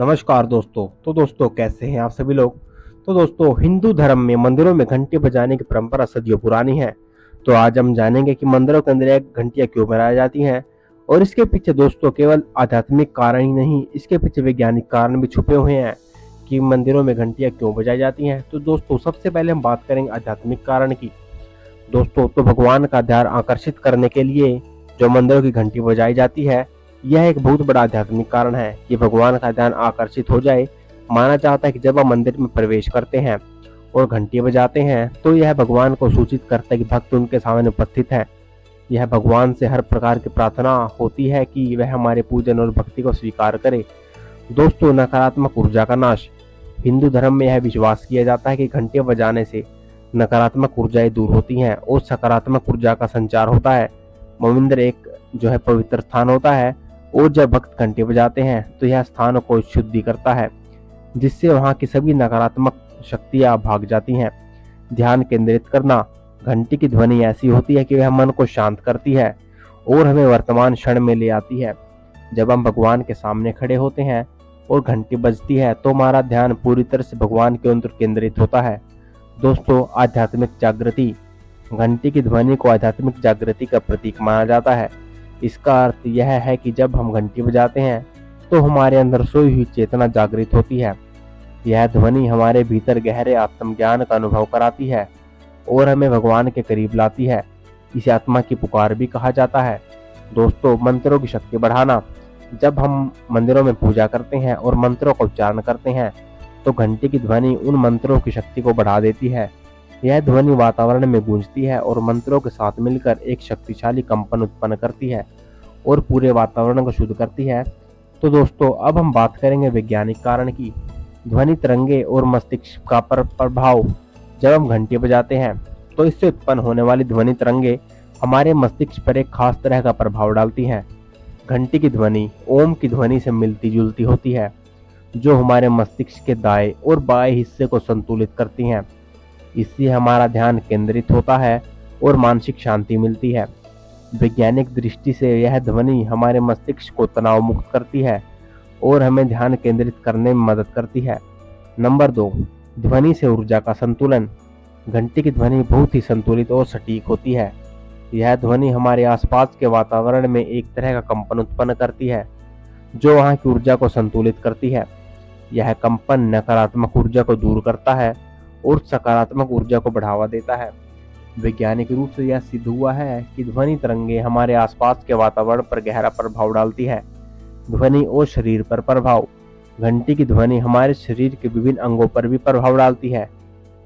नमस्कार दोस्तों। तो दोस्तों कैसे हैं आप सभी लोग। तो दोस्तों हिंदू धर्म में मंदिरों में घंटी बजाने की परंपरा सदियों पुरानी है। तो आज हम जानेंगे कि मंदिरों के अंदर एक घंटियां क्यों बजाई जाती हैं और इसके पीछे दोस्तों केवल आध्यात्मिक कारण ही नहीं, इसके पीछे वैज्ञानिक कारण भी छुपे हुए हैं कि मंदिरों में घंटियां क्यों बजाई जाती हैं। तो दोस्तों सबसे पहले हम बात करेंगे आध्यात्मिक कारण की। दोस्तों तो भगवान का ध्यान आकर्षित करने के लिए जो मंदिरों की घंटी बजाई जाती है, यह एक बहुत बड़ा आध्यात्मिक कारण है कि भगवान का ध्यान आकर्षित हो जाए। माना जाता है कि जब आप मंदिर में प्रवेश करते हैं और घंटी बजाते हैं तो यह भगवान को सूचित करता है कि भक्त उनके सामने उपस्थित है। यह भगवान से हर प्रकार की प्रार्थना होती है कि वह हमारे पूजन और भक्ति को स्वीकार करे। दोस्तों नकारात्मक ऊर्जा का नाश। हिंदू धर्म में यह विश्वास किया जाता है कि घंटे बजाने से नकारात्मक ऊर्जाएं दूर होती हैं और सकारात्मक ऊर्जा का संचार होता है। मंदिर एक जो है पवित्र स्थान होता है और जब भक्त घंटे बजाते हैं तो यह स्थान को शुद्धि करता है, जिससे वहां की सभी नकारात्मक शक्तियां भाग जाती हैं। ध्यान केंद्रित करना। घंटी की ध्वनि ऐसी होती है कि वह मन को शांत करती है और हमें वर्तमान क्षण में ले आती है। जब हम भगवान के सामने खड़े होते हैं और घंटी बजती है तो हमारा ध्यान पूरी तरह से भगवान के अंदर केंद्रित होता है। दोस्तों आध्यात्मिक जागृति। घंटी की ध्वनि को आध्यात्मिक जागृति का प्रतीक माना जाता है। इसका अर्थ यह है कि जब हम घंटी बजाते हैं तो हमारे अंदर सोई हुई चेतना जागृत होती है। यह ध्वनि हमारे भीतर गहरे आत्मज्ञान का अनुभव कराती है और हमें भगवान के करीब लाती है। इसे आत्मा की पुकार भी कहा जाता है। दोस्तों मंत्रों की शक्ति बढ़ाना। जब हम मंदिरों में पूजा करते हैं और मंत्रों का उच्चारण करते हैं तो घंटी की ध्वनि उन मंत्रों की शक्ति को बढ़ा देती है। यह ध्वनि वातावरण में गूंजती है और मंत्रों के साथ मिलकर एक शक्तिशाली कंपन उत्पन्न करती है और पूरे वातावरण को शुद्ध करती है। तो दोस्तों अब हम बात करेंगे वैज्ञानिक कारण की। ध्वनि तरंगे और मस्तिष्क का प्रभाव। जब हम घंटी बजाते हैं तो इससे उत्पन्न होने वाली ध्वनि तरंगे हमारे मस्तिष्क पर एक खास तरह का प्रभाव डालती हैं। घंटी की ध्वनि ओम की ध्वनि से मिलती जुलती होती है, जो हमारे मस्तिष्क के दाएं और बाएं हिस्से को संतुलित करती हैं। इससे हमारा ध्यान केंद्रित होता है और मानसिक शांति मिलती है। वैज्ञानिक दृष्टि से यह ध्वनि हमारे मस्तिष्क को तनाव मुक्त करती है और हमें ध्यान केंद्रित करने में मदद करती है। नंबर 2, ध्वनि से ऊर्जा का संतुलन। घंटी की ध्वनि बहुत ही संतुलित और सटीक होती है। यह ध्वनि हमारे आसपास के वातावरण में एक तरह का कंपन उत्पन्न करती है, जो वहाँ की ऊर्जा को संतुलित करती है। यह कंपन नकारात्मक ऊर्जा को दूर करता है और सकारात्मक ऊर्जा को बढ़ावा देता है। वैज्ञानिक रूप से यह सिद्ध हुआ है कि ध्वनि तरंगे हमारे आसपास के वातावरण पर गहरा प्रभाव डालती है। ध्वनि और शरीर पर प्रभाव। घंटी की ध्वनि हमारे शरीर के विभिन्न अंगों पर भी प्रभाव डालती है।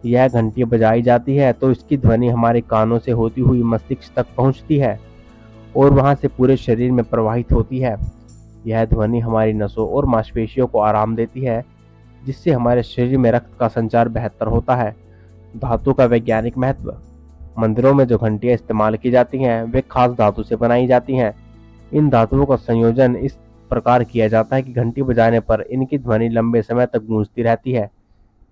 यह घंटी बजाई जाती है तो इसकी ध्वनि हमारे कानों से होती हुई मस्तिष्क तक पहुंचती है और वहां से पूरे शरीर में प्रवाहित होती है। यह ध्वनि हमारी नसों और मांसपेशियों को आराम देती है, जिससे हमारे शरीर में रक्त का संचार बेहतर होता है। धातु का वैज्ञानिक महत्व। मंदिरों में जो घंटियां इस्तेमाल की जाती हैं वे खास धातु से बनाई जाती हैं। इन धातुओं का संयोजन इस प्रकार किया जाता है कि घंटी बजाने पर इनकी ध्वनि लंबे समय तक गूंजती रहती है।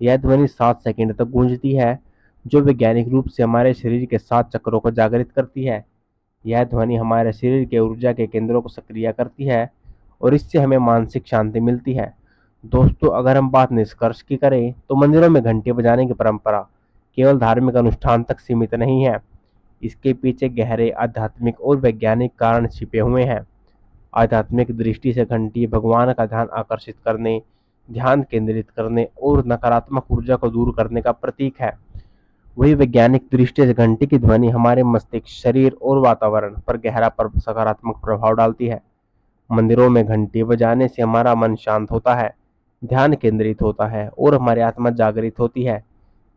यह ध्वनि 7 सेकंड तक गूंजती है, जो वैज्ञानिक रूप से हमारे शरीर के 7 चक्रों को जागृत करती है। यह ध्वनि हमारे शरीर के ऊर्जा के केंद्रों को सक्रिय करती है और इससे हमें मानसिक शांति मिलती है। दोस्तों अगर हम बात निष्कर्ष की करें तो मंदिरों में घंटी बजाने की परंपरा केवल धार्मिक अनुष्ठान तक सीमित नहीं है। इसके पीछे गहरे आध्यात्मिक और वैज्ञानिक कारण छिपे हुए हैं। आध्यात्मिक दृष्टि से घंटी भगवान का ध्यान आकर्षित करने, ध्यान केंद्रित करने और नकारात्मक ऊर्जा को दूर करने का प्रतीक है। वही वैज्ञानिक दृष्टि से घंटी की ध्वनि हमारे मस्तिष्क, शरीर और वातावरण पर गहरा सकारात्मक प्रभाव डालती है। मंदिरों में घंटी बजाने से हमारा मन शांत होता है, ध्यान केंद्रित होता है और हमारी आत्मा जागृत होती है।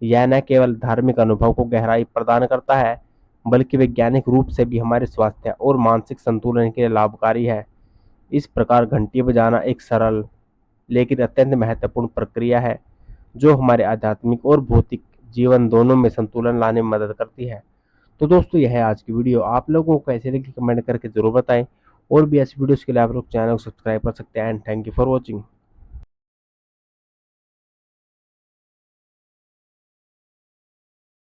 यह न केवल धार्मिक अनुभव को गहराई प्रदान करता है, बल्कि वैज्ञानिक रूप से भी हमारे स्वास्थ्य और मानसिक संतुलन के लिए लाभकारी है। इस प्रकार घंटी बजाना एक सरल लेकिन अत्यंत महत्वपूर्ण प्रक्रिया है, जो हमारे आध्यात्मिक और भौतिक जीवन दोनों में संतुलन लाने में मदद करती है। तो दोस्तों यह है आज की वीडियो। आप लोगों को कैसे लगी कमेंट करके जरूर बताएं और भी ऐसी वीडियोस के लिए आप लोग चैनल को सब्सक्राइब कर सकते हैं। And thank you for watching.